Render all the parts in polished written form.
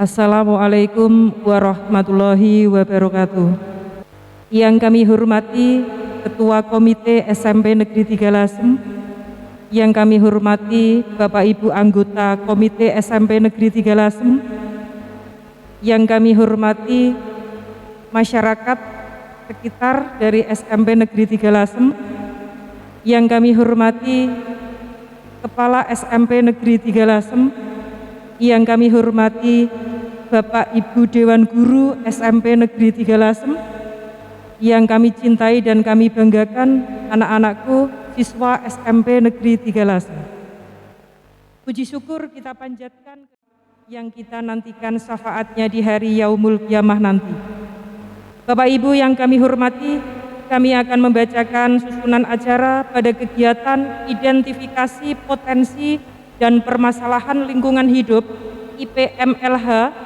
Assalamualaikum warahmatullahi wabarakatuh. Yang kami hormati Ketua Komite SMP Negeri 3 Lasem, yang kami hormati Bapak Ibu anggota Komite SMP Negeri 3 Lasem, yang kami hormati masyarakat sekitar dari SMP Negeri 3 Lasem, yang kami hormati Kepala SMP Negeri 3 Lasem, yang kami hormati Bapak Ibu Dewan Guru SMP Negeri 3 Lasem, yang kami cintai dan kami banggakan anak-anakku siswa SMP Negeri 3 Lasem. Puji syukur kita panjatkan yang kita nantikan syafaatnya di hari Yaumul Qiyamah nanti. Bapak Ibu yang kami hormati, kami akan membacakan susunan acara pada kegiatan identifikasi potensi dan permasalahan lingkungan hidup IPMLH,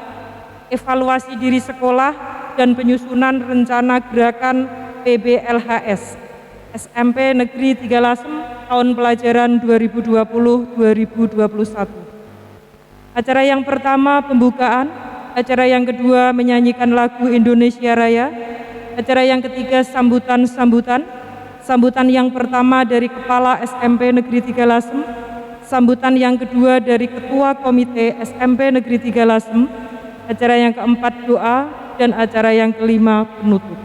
evaluasi diri sekolah, dan penyusunan rencana gerakan PBLHS SMP Negeri 3 Lasem tahun pelajaran 2020-2021. Acara yang pertama pembukaan, acara yang kedua menyanyikan lagu Indonesia Raya, acara yang ketiga sambutan yang pertama dari Kepala SMP Negeri 3 Lasem, sambutan yang kedua dari Ketua Komite SMP Negeri 3 Lasem, acara yang keempat doa, dan acara yang kelima penutup.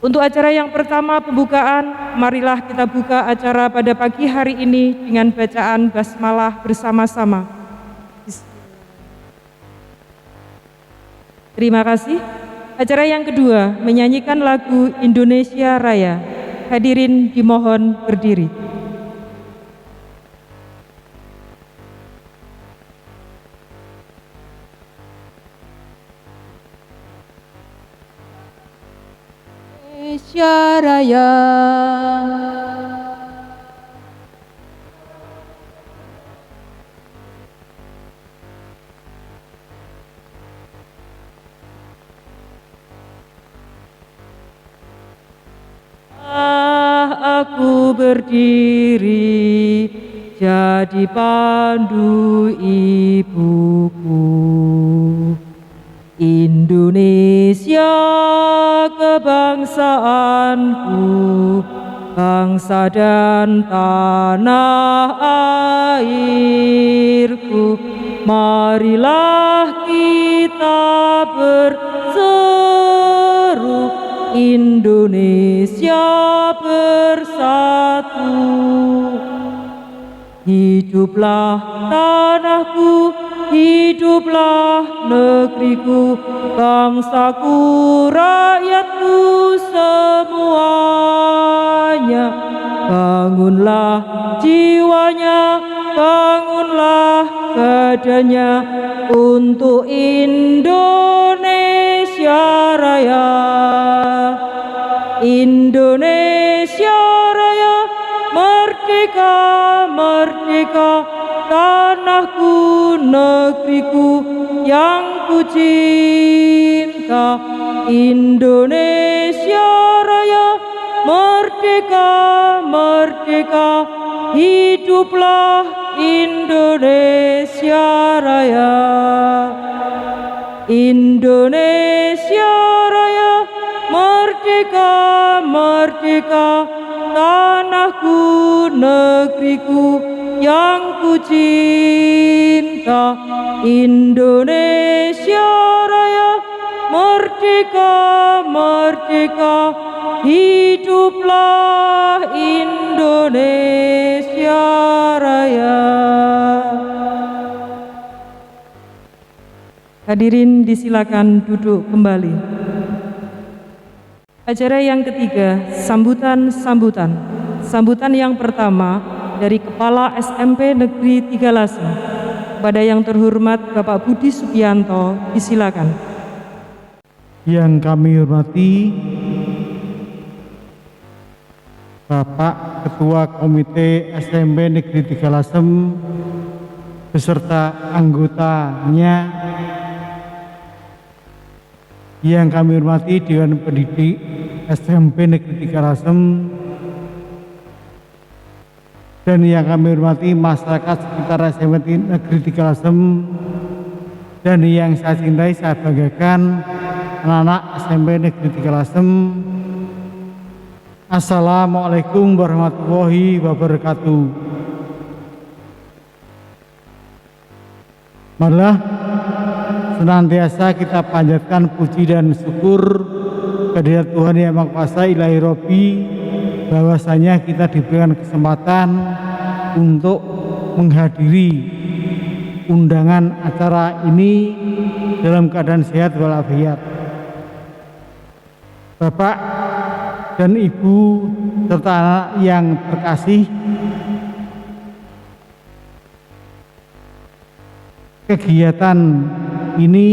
Untuk acara yang pertama pembukaan, marilah kita buka acara pada pagi hari ini dengan bacaan basmalah bersama-sama. Terima kasih. Acara yang kedua menyanyikan lagu Indonesia Raya. Hadirin dimohon berdiri. Indonesia Raya. Aku berdiri jadi pandu ibuku. Indonesia kebangsaanku, bangsa dan tanah airku. Marilah kita berseru, Indonesia bersatu. Hiduplah tanahku, hiduplah negeriku, bangsaku, rakyatku semuanya. Bangunlah jiwanya, bangunlah badannya untuk Indonesia Raya. Indonesia Raya, merdeka, merdeka, tanahku, negeriku yang ku cinta. Indonesia Raya, merdeka, merdeka, hiduplah Indonesia Raya. Indonesia Raya, merdeka, merdeka, tanahku, negeriku yang ku cinta. Indonesia Raya, merdeka, merdeka, hiduplah Indonesia Raya. Hadirin disilakan duduk kembali. Acara yang ketiga, sambutan. Sambutan yang pertama dari Kepala SMP Negeri 3 Lasem. Kepada yang terhormat Bapak Budi Subianto, disilakan. Yang kami hormati Bapak Ketua Komite SMP Negeri 3 Lasem beserta anggotanya, yang kami hormati Dewan Pendidik SMP Negeri 3 Lasem, dan yang kami hormati masyarakat sekitar SMP Negeri 3 Lasem, dan yang saya cintai, saya banggakan, anak-anak SMP Negeri 3 Lasem. Assalamualaikum warahmatullahi wabarakatuh. Marilah senantiasa kita panjatkan puji dan syukur kehadirat Tuhan Yang Maha Kuasa Ilahi Robbi, bahwasanya kita diberikan kesempatan untuk menghadiri undangan acara ini dalam keadaan sehat walafiat. Bapak dan Ibu serta anak yang terkasih, kegiatan ini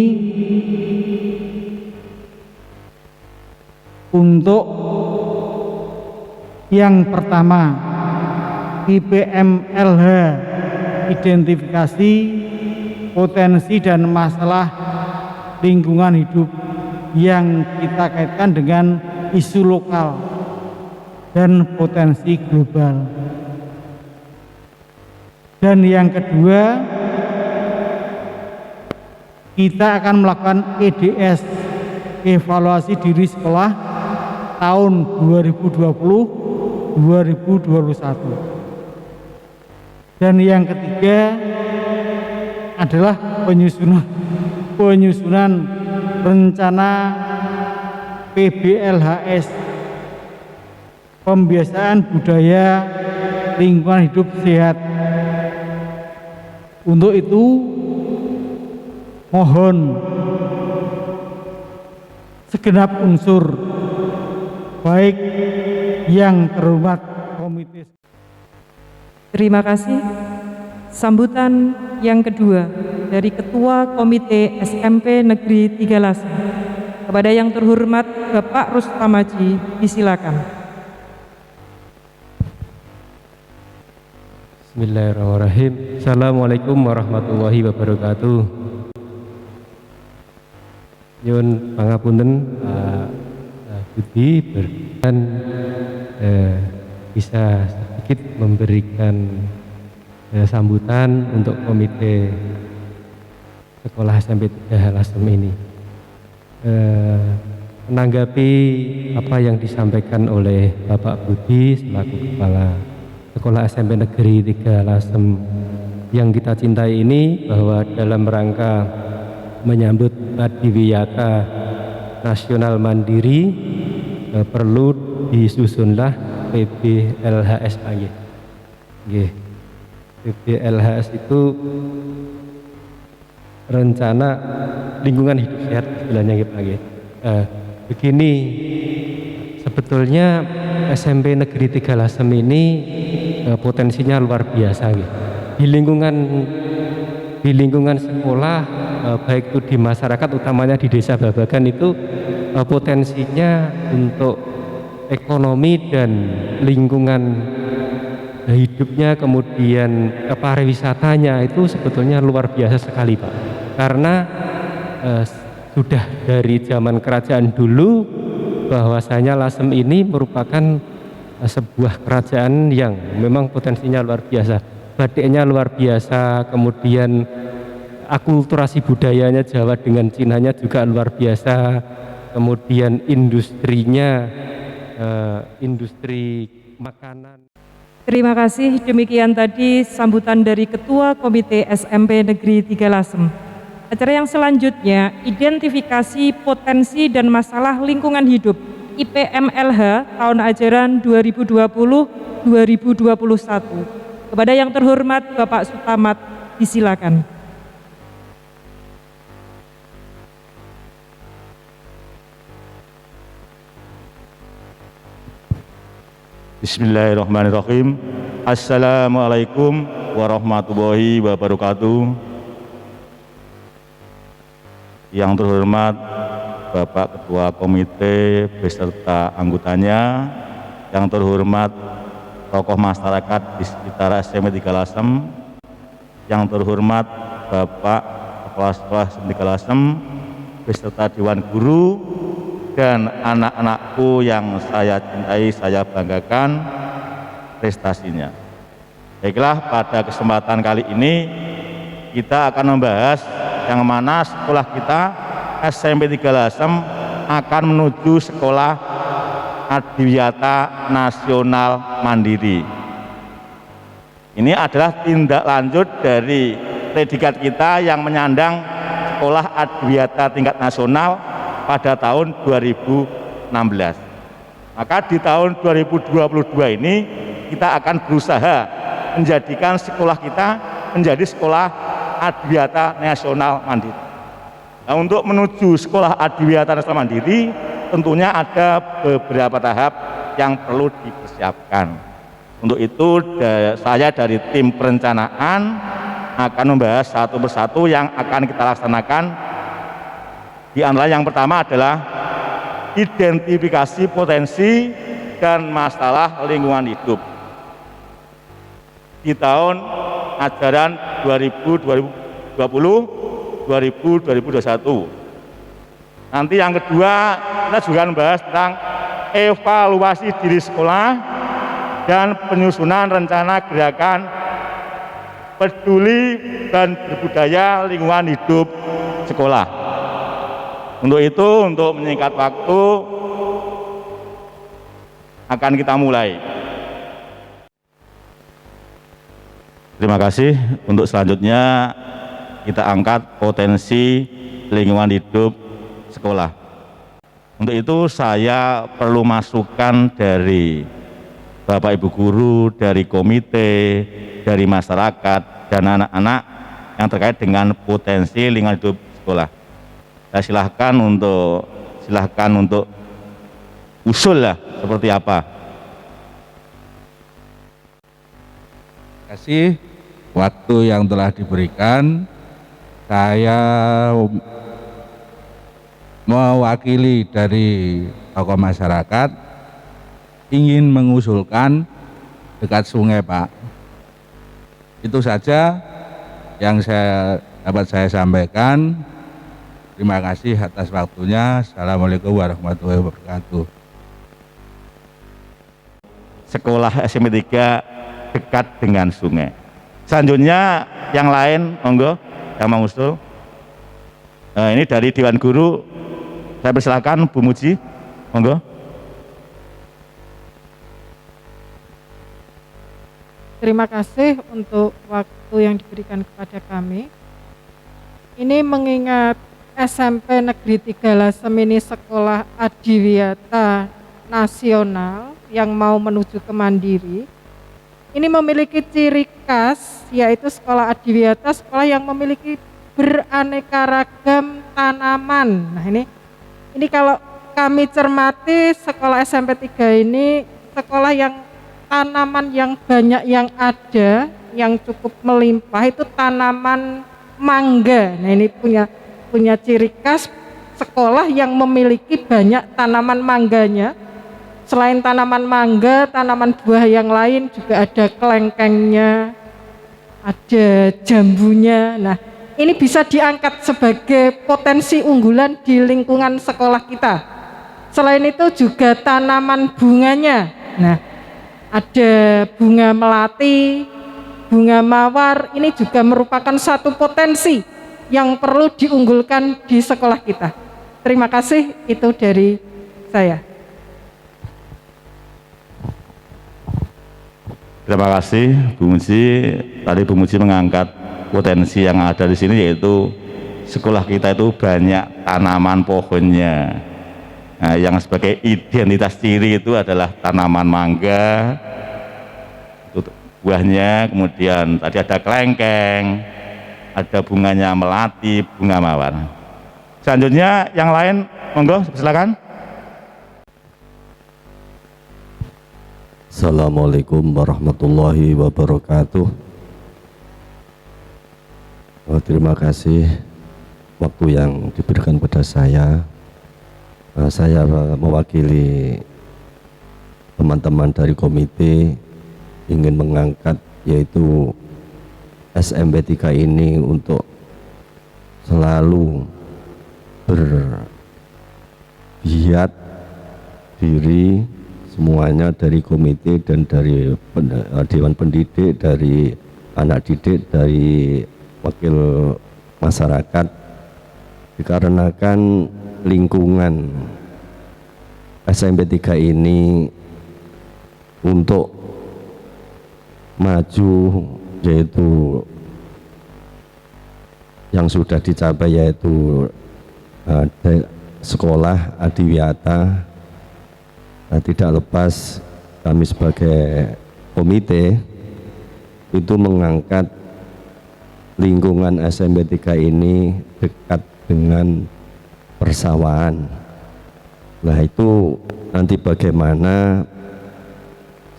untuk yang pertama, IPMLH, identifikasi potensi dan masalah lingkungan hidup yang kita kaitkan dengan isu lokal dan potensi global. Dan yang kedua, kita akan melakukan EDS, evaluasi diri sekolah tahun 2020-2021. Dan yang ketiga adalah penyusunan rencana PBLHS, pembiasaan budaya lingkungan hidup sehat. Untuk itu mohon segenap unsur, baik yang terhormat komite. Terima kasih. Sambutan yang kedua dari Ketua Komite SMP Negeri 3 Lasem. Kepada yang terhormat Bapak Rustam Haji, disilakan. Bismillahirrahmanirrahim. Assalamualaikum warahmatullahi wabarakatuh. Nyuwun pangapunten Pak Budi, berkenan bisa sedikit memberikan sambutan untuk komite sekolah SMP 3 Lasem ini. Menanggapi apa yang disampaikan oleh Bapak Budi selaku Kepala Sekolah SMP Negeri 3 Lasem yang kita cintai ini, bahwa dalam rangka menyambut Adiwiyata Nasional Mandiri perlu disusunlah PBLHS nggih. PBLHS itu rencana lingkungan hidup sehat istilahnya gitu. Begini, sebetulnya SMP Negeri 3 Lasem ini potensinya luar biasa gitu. Di lingkungan sekolah, baik itu di masyarakat, utamanya di Desa Babagan, itu potensinya untuk ekonomi dan lingkungan hidupnya, kemudian pariwisatanya itu sebetulnya luar biasa sekali, Pak. Karena sudah dari zaman kerajaan dulu bahwasanya Lasem ini merupakan sebuah kerajaan yang memang potensinya luar biasa, batiknya luar biasa, kemudian akulturasi budayanya Jawa dengan Cinanya juga luar biasa, kemudian industrinya industri makanan. Terima kasih. Demikian tadi sambutan dari Ketua Komite SMP Negeri 3 Lasem. Acara yang selanjutnya, identifikasi potensi dan masalah lingkungan hidup IPMLH tahun ajaran 2020-2021. Kepada yang terhormat Bapak Sutamat, disilakan. Bismillahirrahmanirrahim. Assalamualaikum warahmatullahi wabarakatuh. Yang terhormat Bapak Ketua Komite beserta anggotanya, yang terhormat tokoh masyarakat di sekitar SMP 3 Lasem, yang terhormat Bapak Kepala Sekolah SMP 3 Lasem beserta Dewan Guru, dan anak-anakku yang saya cintai, saya banggakan prestasinya. Baiklah, pada kesempatan kali ini kita akan membahas yang mana sekolah kita SMP 3 Lasem akan menuju sekolah Adiwiyata Nasional Mandiri. Ini adalah tindak lanjut dari predikat kita yang menyandang sekolah Adiwiyata tingkat nasional pada tahun 2016. Maka di tahun 2022 ini kita akan berusaha menjadikan sekolah kita menjadi sekolah Adiwiyata Nasional Mandiri. Nah, untuk menuju sekolah Adiwiyata Nasional Mandiri tentunya ada beberapa tahap yang perlu dipersiapkan. Untuk itu saya dari tim perencanaan akan membahas satu persatu yang akan kita laksanakan. Di antara yang pertama adalah identifikasi potensi dan masalah lingkungan hidup di tahun ajaran 2020-2021. Nanti yang kedua kita juga membahas tentang evaluasi diri sekolah dan penyusunan rencana gerakan peduli dan berbudaya lingkungan hidup sekolah. Untuk itu, untuk menyingkat waktu, akan kita mulai. Terima kasih. Untuk selanjutnya kita angkat potensi lingkungan hidup sekolah. Untuk itu saya perlu masukan dari Bapak Ibu guru, dari komite, dari masyarakat dan anak-anak yang terkait dengan potensi lingkungan hidup sekolah. Saya silahkan untuk usul lah seperti apa. Terima kasih waktu yang telah diberikan. Saya mewakili dari tokoh masyarakat ingin mengusulkan dekat sungai, Pak. Itu saja yang dapat saya sampaikan. Terima kasih atas waktunya. Assalamualaikum warahmatullahi wabarakatuh. Sekolah SMP 3 dekat dengan sungai. Selanjutnya yang lain, monggo yang mengusul. Ini dari Dewan Guru, saya persilakan Bu Muji, monggo. Terima kasih untuk waktu yang diberikan kepada kami. Ini mengingat SMP Negeri 3 Lasem ini sekolah Adiwiyata Nasional yang mau menuju ke Mandiri. Ini memiliki ciri khas, yaitu sekolah Adiwiyata, sekolah yang memiliki beraneka ragam tanaman. Nah, ini kalau kami cermati sekolah SMP 3 ini sekolah yang tanaman yang banyak yang ada, yang cukup melimpah itu tanaman mangga. Nah, ini punya ciri khas sekolah yang memiliki banyak tanaman mangganya. Selain tanaman mangga, tanaman buah yang lain juga ada kelengkengnya, ada jambunya. Nah, ini bisa diangkat sebagai potensi unggulan di lingkungan sekolah kita. Selain itu juga tanaman bunganya. Nah, ada bunga melati, bunga mawar, ini juga merupakan satu potensi yang perlu diunggulkan di sekolah kita. Terima kasih, itu dari saya. Terima kasih Bu Muji. Tadi Bu Muji mengangkat potensi yang ada di sini, yaitu sekolah kita itu banyak tanaman pohonnya. Nah, yang sebagai identitas ciri itu adalah tanaman mangga, itu buahnya, kemudian tadi ada kelengkeng, ada bunganya melati, bunga mawar. Selanjutnya yang lain, monggo silakan. Assalamualaikum warahmatullahi wabarakatuh. Terima kasih waktu yang diberikan pada saya. Saya mewakili teman-teman dari komite ingin mengangkat yaitu SMP 3 ini untuk selalu bergiat diri semuanya dari komite dan dari dewan pendidik, dari anak didik, dari wakil masyarakat dikarenakan lingkungan SMP 3 ini untuk maju, yaitu yang sudah dicapai yaitu sekolah adiwiyata. Tidak lepas kami sebagai komite itu mengangkat lingkungan SMP 3 ini dekat dengan persawahan. Nah, itu nanti bagaimana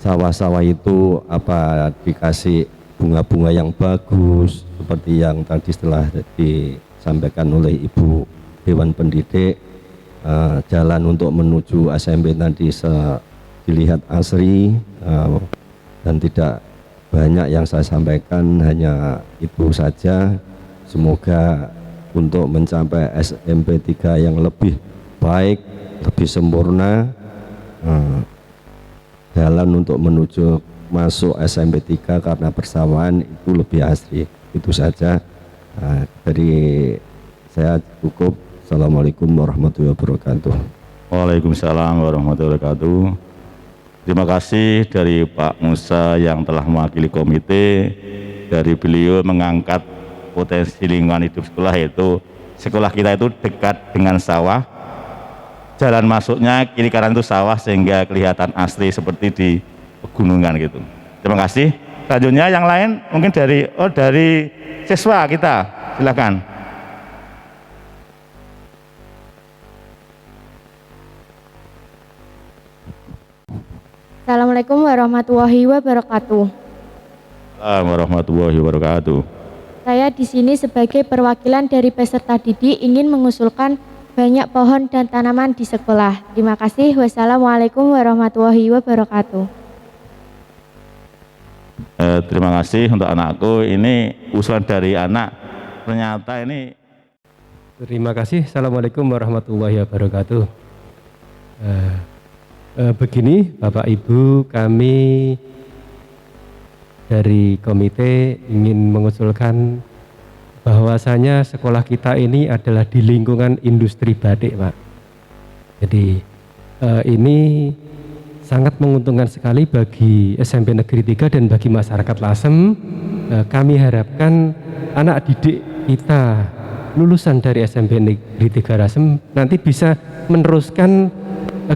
sawah-sawah itu apa dikasih bunga-bunga yang bagus seperti yang tadi setelah disampaikan oleh Ibu Dewan Pendidik, jalan untuk menuju SMP tadi dilihat asri, dan tidak banyak yang saya sampaikan, hanya itu saja. Semoga untuk mencapai SMP 3 yang lebih baik, lebih sempurna, jalan untuk menuju masuk SMP 3 karena persawahan itu lebih asri. Itu saja dari saya, cukup. Assalamualaikum warahmatullahi wabarakatuh. Waalaikumsalam warahmatullahi wabarakatuh. Terima kasih dari Pak Musa yang telah mewakili komite. Dari beliau mengangkat potensi lingkungan hidup sekolah, yaitu sekolah kita itu dekat dengan sawah, jalan masuknya kiri kanan itu sawah sehingga kelihatan asli seperti di pegunungan gitu. Terima kasih. Selanjutnya yang lain mungkin dari siswa kita, silakan. Assalamualaikum warahmatullahi wabarakatuh. Assalamualaikum warahmatullahi wabarakatuh. Saya di sini sebagai perwakilan dari peserta didik ingin mengusulkan banyak pohon dan tanaman di sekolah. Terima kasih. Wassalamualaikum warahmatullahi wabarakatuh. Terima kasih untuk anakku. Ini usulan dari anak. Ternyata ini. Terima kasih. Assalamualaikum warahmatullahi wabarakatuh. Begini Bapak Ibu, kami dari komite ingin mengusulkan bahwasanya sekolah kita ini adalah di lingkungan industri batik, Pak. Jadi ini sangat menguntungkan sekali bagi SMP Negeri 3 dan bagi masyarakat Lasem. Kami harapkan anak didik kita lulusan dari SMP Negeri 3 Lasem nanti bisa meneruskan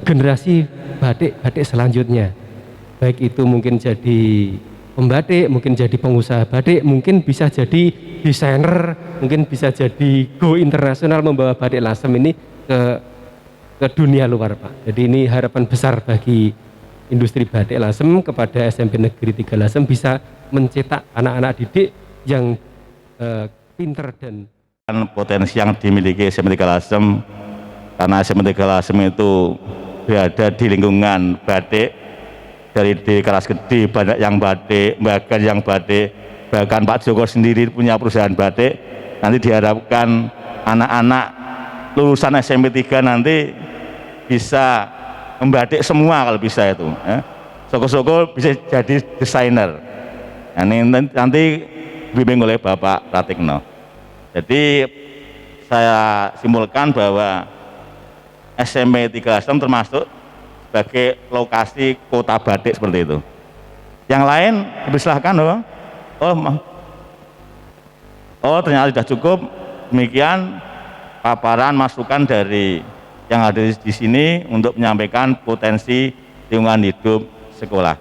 generasi batik selanjutnya, baik itu mungkin jadi pembatik, mungkin jadi pengusaha batik, mungkin bisa jadi desainer, mungkin bisa jadi go internasional membawa batik Lasem ini ke dunia luar, Pak. Jadi ini harapan besar bagi industri batik Lasem kepada SMP Negeri 3 Lasem bisa mencetak anak-anak didik yang pinter dan potensi yang dimiliki SMP 3 Lasem, karena SMP 3 Lasem itu berada di lingkungan batik, dari di kelas gede banyak yang batik, bagan yang batik, bahkan Pak Joko sendiri punya perusahaan batik. Nanti diharapkan anak-anak lulusan SMP 3 nanti bisa membatik semua kalau bisa itu, soko-soko bisa jadi desainer. Ini nanti dibimbing oleh Bapak Pratikno. Jadi saya simpulkan bahwa SMP 3 Lasem termasuk sebagai lokasi kota batik seperti itu. Yang lain dipersilahkan loh. Ternyata sudah cukup. Demikian paparan masukan dari yang ada di sini untuk menyampaikan potensi lingkungan hidup sekolah.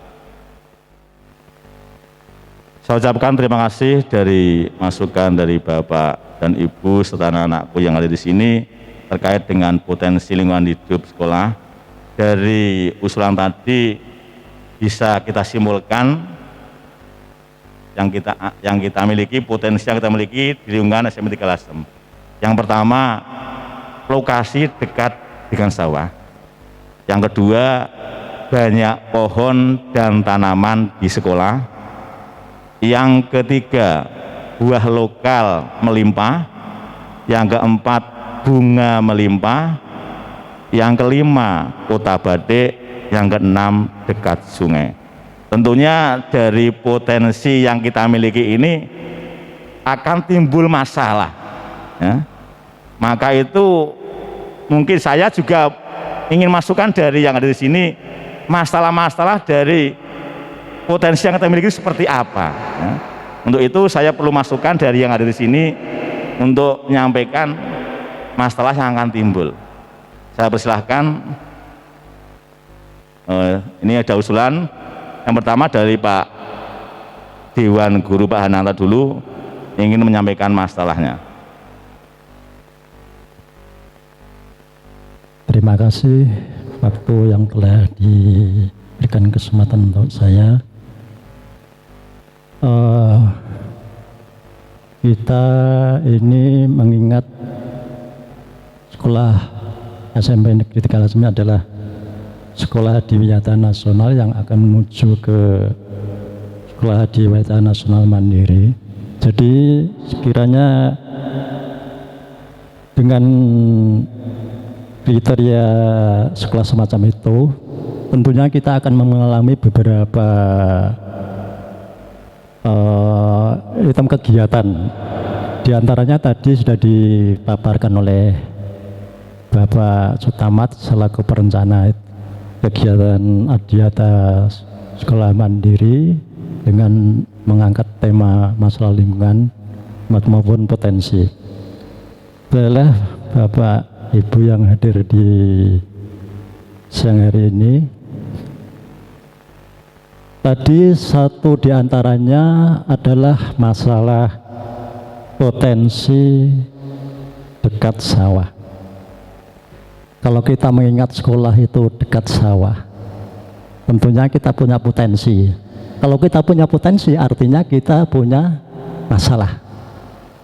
Saya ucapkan terima kasih dari masukan dari Bapak dan Ibu serta anak-anakku yang ada di sini terkait dengan potensi lingkungan hidup sekolah. Dari usulan tadi bisa kita simpulkan yang kita miliki, potensi yang kita miliki di lingkungan SMP 3 Lasem. Yang pertama, lokasi dekat dengan sawah. Yang kedua, banyak pohon dan tanaman di sekolah. Yang ketiga, buah lokal melimpah. Yang keempat, bunga melimpah. Yang kelima, kota batik. Yang keenam, dekat sungai. Tentunya dari potensi yang kita miliki ini akan timbul masalah ya. Maka itu mungkin saya juga ingin masukkan dari yang ada di sini, masalah-masalah dari potensi yang kita miliki seperti apa, ya. Untuk itu saya perlu masukan dari yang ada di sini untuk menyampaikan masalah yang akan timbul. Saya persilahkan, ini ada usulan. Yang pertama dari Pak Dewan Guru Pak Hananta dulu ingin menyampaikan masalahnya. Terima kasih waktu yang telah diberikan kesempatan untuk saya. Kita ini mengingat sekolah SMP Negeri Tegalasem adalah sekolah adiwiyata nasional yang akan menuju ke sekolah adiwiyata nasional mandiri. Jadi sekiranya dengan kriteria sekolah semacam itu, tentunya kita akan mengalami beberapa item kegiatan. Di antaranya tadi sudah dipaparkan oleh Bapak Sutamat selaku perencana kegiatan adiwiyata sekolah mandiri dengan mengangkat tema masalah lingkungan maupun potensi. Adalah Bapak Ibu yang hadir di siang hari ini. Tadi satu di antaranya adalah masalah potensi dekat sawah. Kalau kita mengingat sekolah itu dekat sawah, tentunya kita punya potensi. Kalau kita punya potensi, artinya kita punya masalah.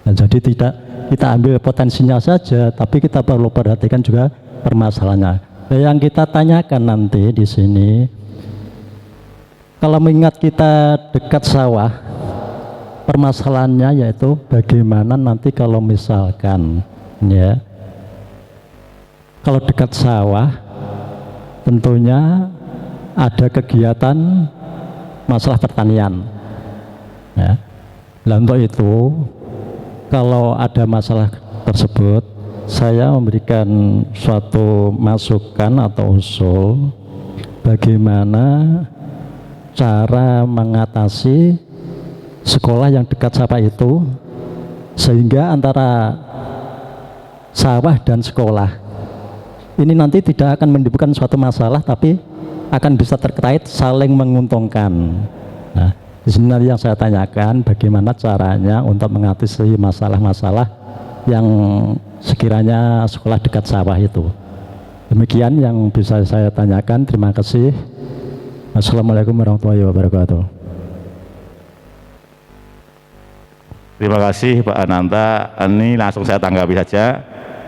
Nah, jadi tidak kita ambil potensinya saja, tapi kita perlu perhatikan juga permasalahannya. Nah, yang kita tanyakan nanti di sini, kalau mengingat kita dekat sawah, permasalahannya yaitu bagaimana nanti kalau misalkan ya, kalau dekat sawah tentunya ada kegiatan masalah pertanian ya. Nah, untuk itu kalau ada masalah tersebut, saya memberikan suatu masukan atau usul bagaimana cara mengatasi sekolah yang dekat sawah itu, sehingga antara sawah dan sekolah ini nanti tidak akan menimbulkan suatu masalah, tapi akan bisa terkait saling menguntungkan. Nah, di sini nanti yang saya tanyakan bagaimana caranya untuk mengatasi masalah-masalah yang sekiranya sekolah dekat sawah itu. Demikian yang bisa saya tanyakan. Terima kasih. Assalamualaikum warahmatullahi wabarakatuh. Terima kasih Pak Hananta. Ini langsung saya tanggapi saja.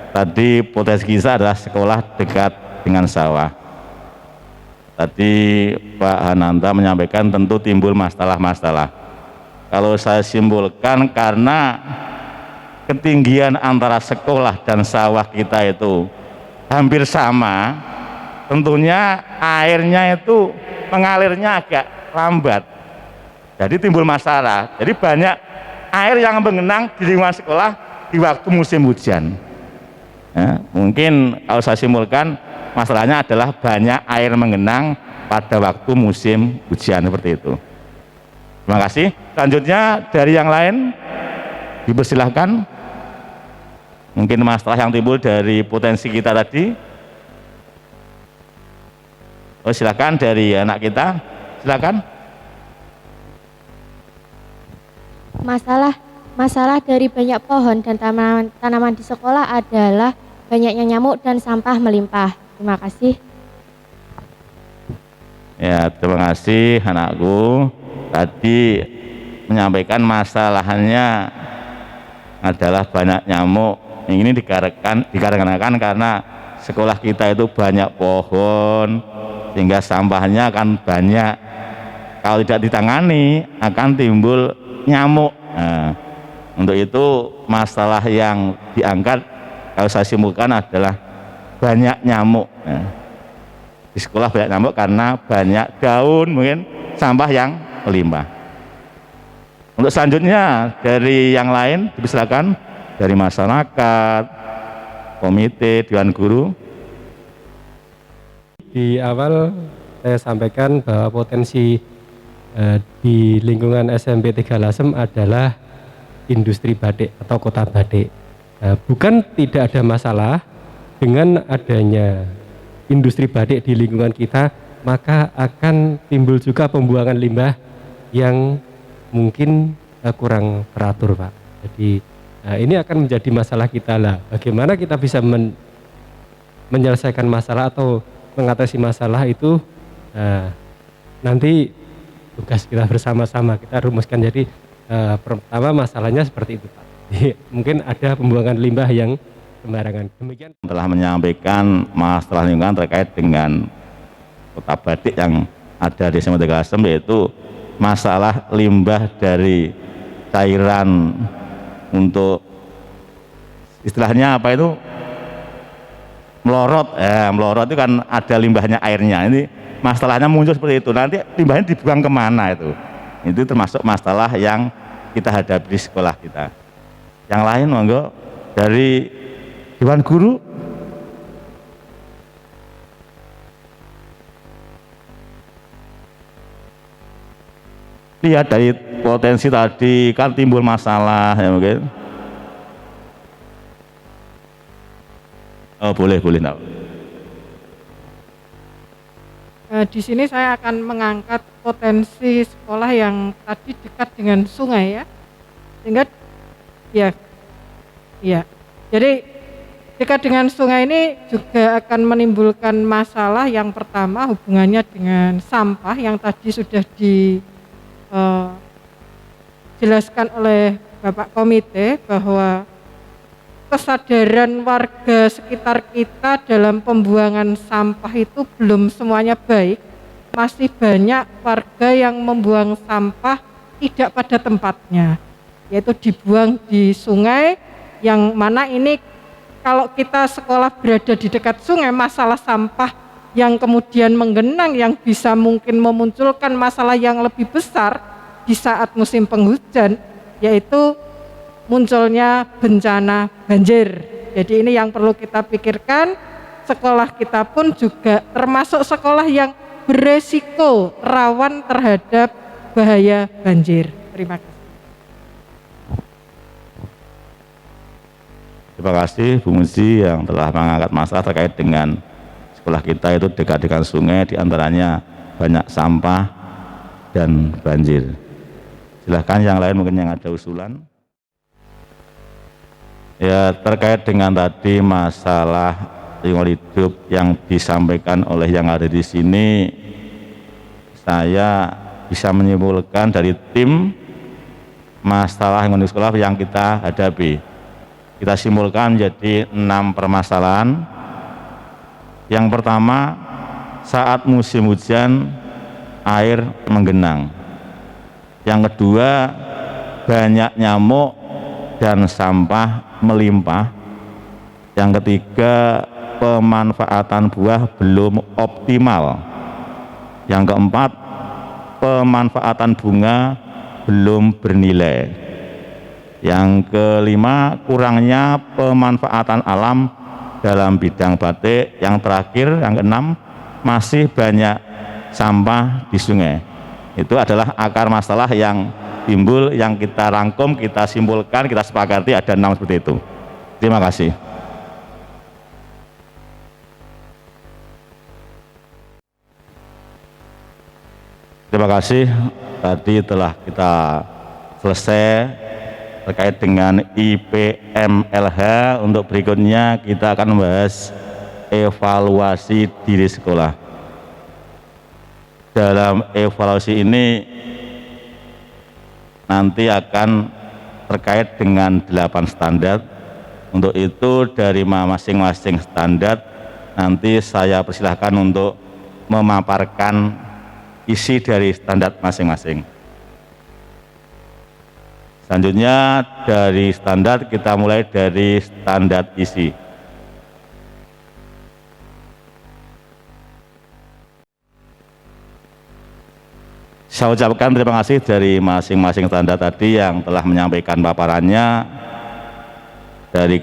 Tadi potensi kita adalah sekolah dekat dengan sawah. Tadi Pak Hananta menyampaikan tentu timbul masalah-masalah. Kalau saya simpulkan, karena ketinggian antara sekolah dan sawah kita itu hampir sama, tentunya airnya itu mengalirnya agak lambat, jadi timbul masalah. Jadi banyak air yang mengenang di lingkungan sekolah di waktu musim hujan ya. Mungkin kalau saya simpulkan, masalahnya adalah banyak air mengenang pada waktu musim hujan, seperti itu. Terima kasih. Selanjutnya dari yang lain dipersilahkan. Mungkin masalah yang timbul dari potensi kita tadi. Oh, silakan dari anak kita, silakan. Masalah dari banyak pohon dan tanaman di sekolah adalah banyaknya nyamuk dan sampah melimpah. Terima kasih. Ya, terima kasih anakku. Tadi menyampaikan masalahnya adalah banyak nyamuk. Ini dikarenakan karena sekolah kita itu banyak pohon, sehingga sampahnya akan banyak. Kalau tidak ditangani akan timbul nyamuk. Nah, untuk itu masalah yang diangkat kalau saya simpulkan adalah banyak nyamuk. Nah, di sekolah banyak nyamuk karena banyak daun, mungkin sampah yang melimpah. Untuk selanjutnya dari yang lain dipersilakan. dari masyarakat, komite, dewan guru. Di awal saya sampaikan bahwa potensi di lingkungan SMP 3 Lasem adalah industri batik atau kota batik. Bukan tidak ada masalah dengan adanya industri batik di lingkungan kita, maka akan timbul juga pembuangan limbah yang mungkin kurang teratur, Pak. Jadi ini akan menjadi masalah kita lah. Bagaimana kita bisa menyelesaikan masalah atau mengatasi masalah itu, nanti tugas kita bersama-sama kita rumuskan. Jadi pertama masalahnya seperti itu, Pak. Jadi, mungkin ada pembuangan limbah yang sembarangan. Demikian telah menyampaikan masalah lingkungan terkait dengan kota batik yang ada di SMP 3 Lasem, yaitu masalah limbah dari cairan untuk istilahnya apa itu melorot. Melorot itu kan ada limbahnya airnya. Ini masalahnya muncul seperti itu. Nanti limbahnya dibuang kemana itu? Itu termasuk masalah yang kita hadapi di sekolah kita. Yang lain monggo dari dewan guru. Lihat dari potensi tadi kan timbul masalah ya mungkin. Oh boleh nak. Di sini saya akan mengangkat potensi sekolah yang tadi dekat dengan sungai ya, sehingga jadi dekat dengan sungai ini juga akan menimbulkan masalah. Yang pertama hubungannya dengan sampah yang tadi sudah dijelaskan oleh Bapak Komite bahwa kesadaran warga sekitar kita dalam pembuangan sampah itu belum semuanya baik. Masih banyak warga yang membuang sampah tidak pada tempatnya, yaitu dibuang di sungai, yang mana ini kalau kita sekolah berada di dekat sungai, masalah sampah yang kemudian menggenang yang bisa mungkin memunculkan masalah yang lebih besar di saat musim penghujan, yaitu munculnya bencana banjir. Jadi ini yang perlu kita pikirkan. Sekolah kita pun juga termasuk sekolah yang beresiko rawan terhadap bahaya banjir. Terima kasih. Terima kasih Bu Muji yang telah mengangkat masalah terkait dengan sekolah kita itu dekat dengan sungai, diantaranya banyak sampah dan banjir. Silahkan yang lain mungkin yang ada usulan. Ya, terkait dengan tadi masalah lingkungan hidup yang disampaikan oleh yang ada di sini, saya bisa menyimpulkan dari tim masalah lingkungan hidup sekolah yang kita hadapi. Kita simpulkan menjadi 6 permasalahan. Yang pertama, saat musim hujan air menggenang. Yang kedua, banyak nyamuk dan sampah melimpah. Yang ketiga, pemanfaatan buah belum optimal. Yang keempat, pemanfaatan bunga belum bernilai. Yang kelima, kurangnya pemanfaatan alam dalam bidang batik. Yang terakhir, yang keenam, masih banyak sampah di sungai. Itu adalah akar masalah yang timbul, yang kita rangkum, kita simpulkan, kita sepakati ada 6 seperti itu. Terima kasih. Terima kasih. Tadi telah kita selesai terkait dengan IPMLH. Untuk berikutnya kita akan membahas evaluasi diri sekolah. Dalam evaluasi ini nanti akan terkait dengan 8 standar. Untuk itu dari masing-masing standar nanti saya persilahkan untuk memaparkan isi dari standar masing-masing. Selanjutnya dari standar kita mulai dari standar isi. Saya ucapkan terima kasih dari masing-masing standar tadi yang telah menyampaikan paparannya. dari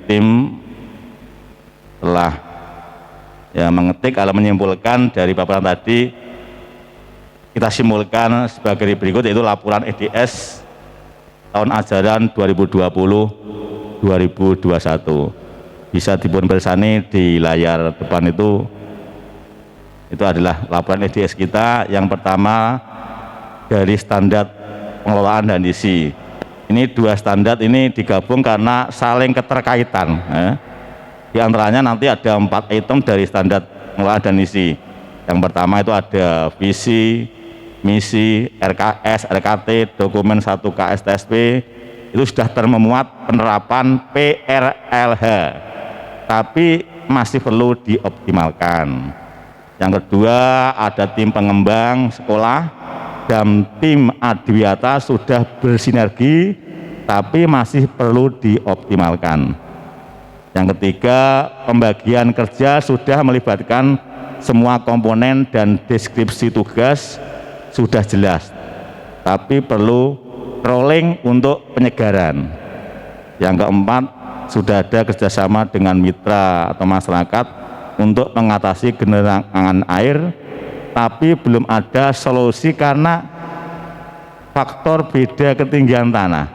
tim telah mengetik atau menyimpulkan dari paparan tadi, kita simpulkan sebagai berikut, yaitu laporan EDS tahun ajaran 2020-2021. Bisa dipun bersani di layar depan itu adalah laporan EDS kita. Yang pertama dari standar pengelolaan dan isi. Ini dua standar ini digabung karena saling keterkaitan. Di antaranya nanti ada 4 item dari standar pengelolaan dan isi. Yang pertama itu ada visi, misi, RKS, RKT, dokumen 1K STSP, itu sudah termemuat penerapan PRLH, tapi masih perlu dioptimalkan. Yang kedua, ada tim pengembang sekolah dan tim Adiwiyata sudah bersinergi, tapi masih perlu dioptimalkan. Yang ketiga, pembagian kerja sudah melibatkan semua komponen dan deskripsi tugas sudah jelas, tapi perlu rolling untuk penyegaran. Yang keempat, sudah ada kerjasama dengan mitra atau masyarakat untuk mengatasi genangan air, tapi belum ada solusi karena faktor beda ketinggian tanah.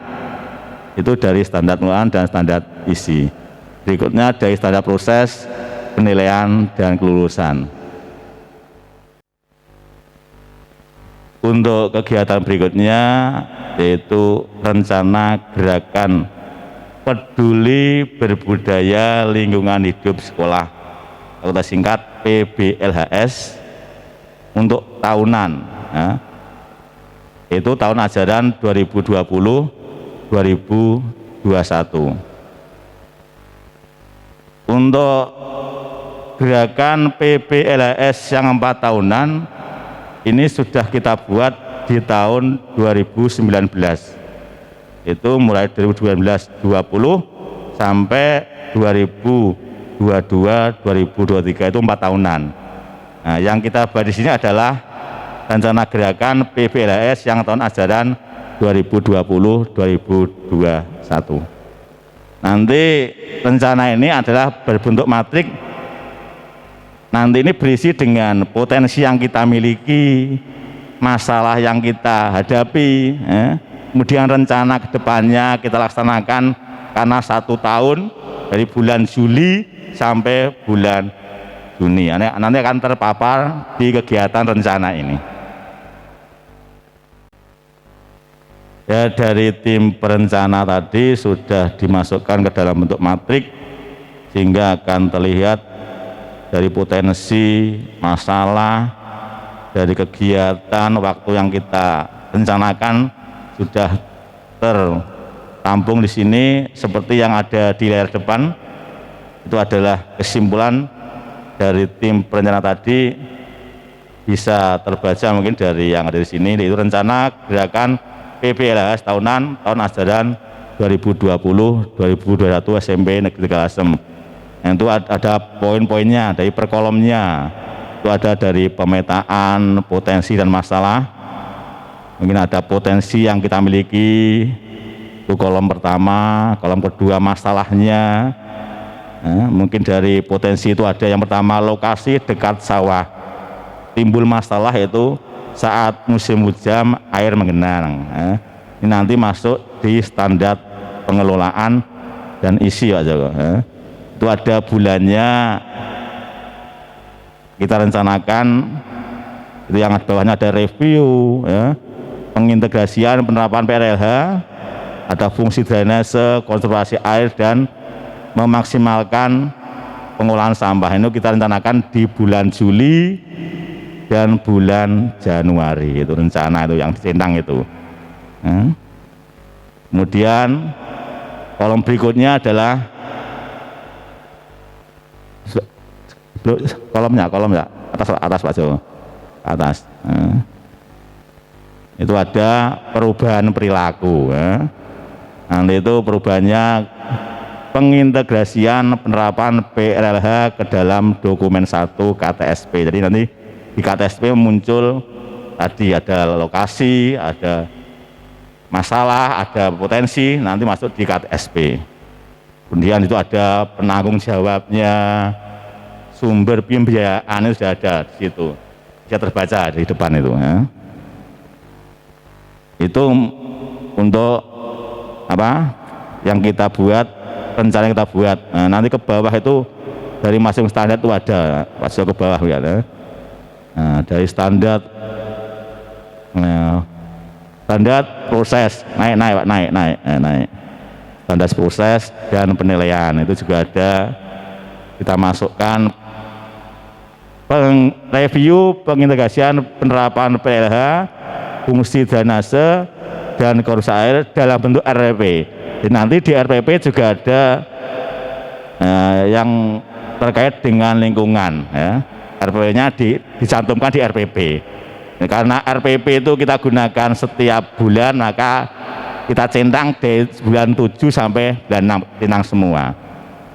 Itu dari standar pengelolaan dan standar isi. Berikutnya dari standar proses, penilaian, dan kelulusan. Untuk kegiatan berikutnya yaitu rencana gerakan peduli berbudaya lingkungan hidup sekolah, atau kita singkat PBLHS, untuk tahunan, itu tahun ajaran 2020-2021. Untuk gerakan PBLHS yang 4 tahunan ini sudah kita buat di tahun 2019, itu mulai 2019-20 sampai 2022-2023, itu 4 tahunan. Nah, yang kita bahas di sini adalah rencana gerakan PBLHS yang tahun ajaran 2020-2021. Nanti rencana ini adalah berbentuk matrik. Nanti ini berisi dengan potensi yang kita miliki, masalah yang kita hadapi, kemudian rencana kedepannya kita laksanakan karena 1 tahun dari bulan Juli sampai bulan Juni. Nanti akan terpapar di kegiatan rencana ini. Ya, dari tim perencana tadi sudah dimasukkan ke dalam bentuk matrik sehingga akan terlihat dari potensi, masalah, dari kegiatan, waktu yang kita rencanakan sudah tertampung di sini. Seperti yang ada di layar depan, itu adalah kesimpulan dari tim perencana tadi, bisa terbaca mungkin dari yang ada di sini, yaitu rencana gerakan PBLHS tahunan tahun ajaran 2020-2021 SMP Negeri Tegalasem. Yang itu ada poin-poinnya dari per kolomnya, itu ada dari pemetaan potensi dan masalah. Mungkin ada potensi yang kita miliki, itu kolom pertama, kolom kedua masalahnya. Mungkin dari potensi itu ada yang pertama, lokasi dekat sawah, timbul masalah itu saat musim hujan air menggenang. Ini nanti masuk di standar pengelolaan dan isi, Pak Joko. Itu ada bulannya, kita rencanakan. Itu yang bawahnya ada review, pengintegrasian penerapan PRLH, ada fungsi drainase, konservasi air, dan memaksimalkan pengolahan sampah. Ini kita rencanakan di bulan Juli dan bulan Januari, itu rencana itu yang dicentang itu. Kemudian kolom berikutnya adalah kolomnya atas Pak Jo, atas. Itu ada perubahan perilaku. Nanti itu perubahannya pengintegrasian penerapan PRLH ke dalam dokumen 1 KTSP. Jadi nanti di KTSP muncul tadi ada lokasi, ada masalah, ada potensi, nanti masuk di KTSP. Kemudian itu ada penanggung jawabnya, sumber pembiayaan itu sudah ada di situ, bisa terbaca di depan itu. Ya. Itu untuk apa? Yang kita buat, rencana yang kita buat. Nah, nanti ke bawah itu dari masing-masing standar itu ada, masuk ke bawah ya. Nah, dari standar, standar proses naik. Standar proses dan penilaian itu juga ada, kita masukkan review pengintegrasian penerapan PLH, fungsi drainase dan korupsi air dalam bentuk RPP. Jadi nanti di RPP juga ada yang terkait dengan lingkungan. Ya. RPP-nya dicantumkan di RPP. Karena RPP itu kita gunakan setiap bulan, maka kita centang dari bulan 7 sampai bulan 6, centang semua.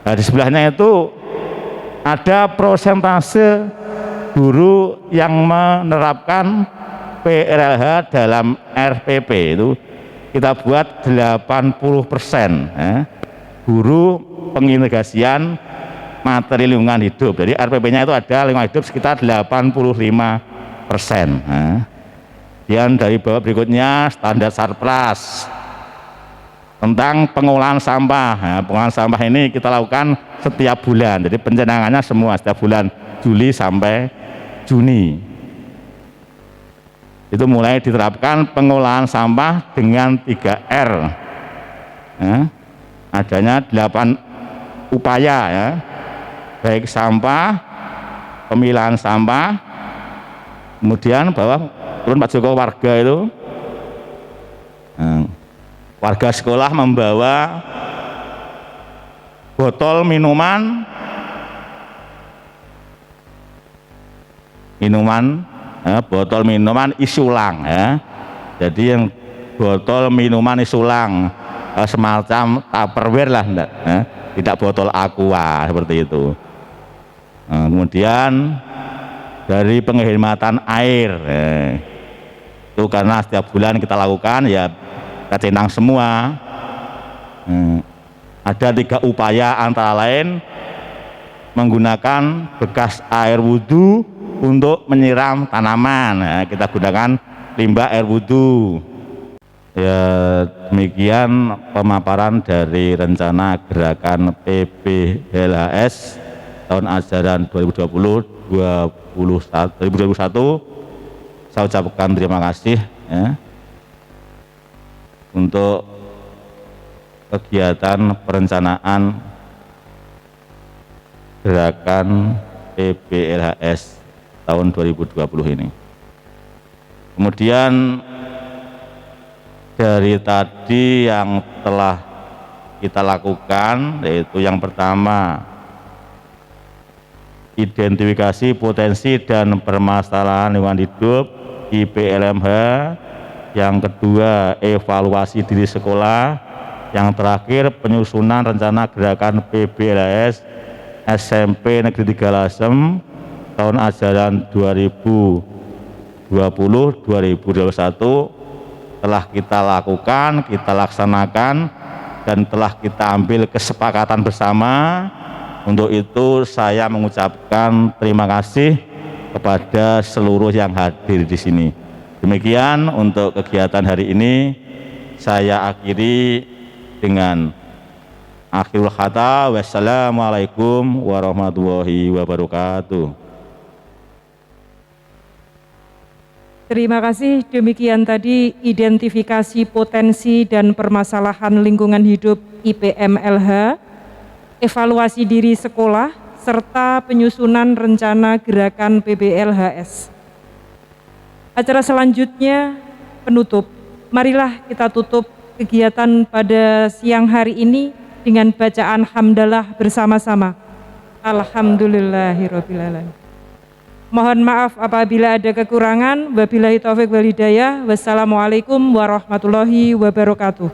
Nah, di sebelahnya itu ada persentase guru yang menerapkan PLH dalam RPP itu kita buat 80%, ya. Guru pengintegrasian materi lingkungan hidup. Jadi RPP-nya itu ada lingkungan hidup sekitar 85%. Ya. Kemudian dari bawah berikutnya standar Sarpras tentang pengolahan sampah. Nah, pengolahan sampah ini kita lakukan setiap bulan, jadi pencanangannya semua setiap bulan Juli sampai Juni. Itu mulai diterapkan pengolahan sampah dengan 3R. Ya, adanya 8 upaya, ya, baik sampah, pemilahan sampah, kemudian bawah turun Pak Joko warga itu. Nah, warga sekolah membawa botol minuman, botol minuman isi ulang, ya. Jadi yang botol minuman isi ulang semacam Tupperware lah, ya. Tidak botol aqua seperti itu. Nah, kemudian dari penghematan air, itu karena setiap bulan kita lakukan, ya kita centang semua. Ada 3 upaya antara lain menggunakan bekas air wudhu untuk menyiram tanaman. Nah, kita gunakan limbah air wudhu. Ya, demikian pemaparan dari rencana gerakan PBLHS tahun ajaran 2020-2021. Saya ucapkan terima kasih, ya, untuk kegiatan perencanaan gerakan PBLHS tahun 2020 ini. Kemudian dari tadi yang telah kita lakukan, yaitu yang pertama identifikasi potensi dan permasalahan lingkungan hidup IPLMH, yang kedua evaluasi diri sekolah, yang terakhir penyusunan rencana gerakan PBLHS SMP Negeri 3 Lasem tahun ajaran 2020-2021 telah kita lakukan, kita laksanakan, dan telah kita ambil kesepakatan bersama. Untuk itu saya mengucapkan terima kasih kepada seluruh yang hadir di sini. Demikian untuk kegiatan hari ini, saya akhiri dengan akhirul kata. Wassalamualaikum warahmatullahi wabarakatuh. Terima kasih. Demikian tadi identifikasi potensi dan permasalahan lingkungan hidup IPMLH, evaluasi diri sekolah, serta penyusunan rencana gerakan PBLHS. Acara selanjutnya penutup. Marilah kita tutup kegiatan pada siang hari ini dengan bacaan hamdalah bersama-sama. Alhamdulillahirabbil alamin. Mohon maaf apabila ada kekurangan. Wabillahi taufik wal hidayah. Wassalamualaikum warahmatullahi wabarakatuh.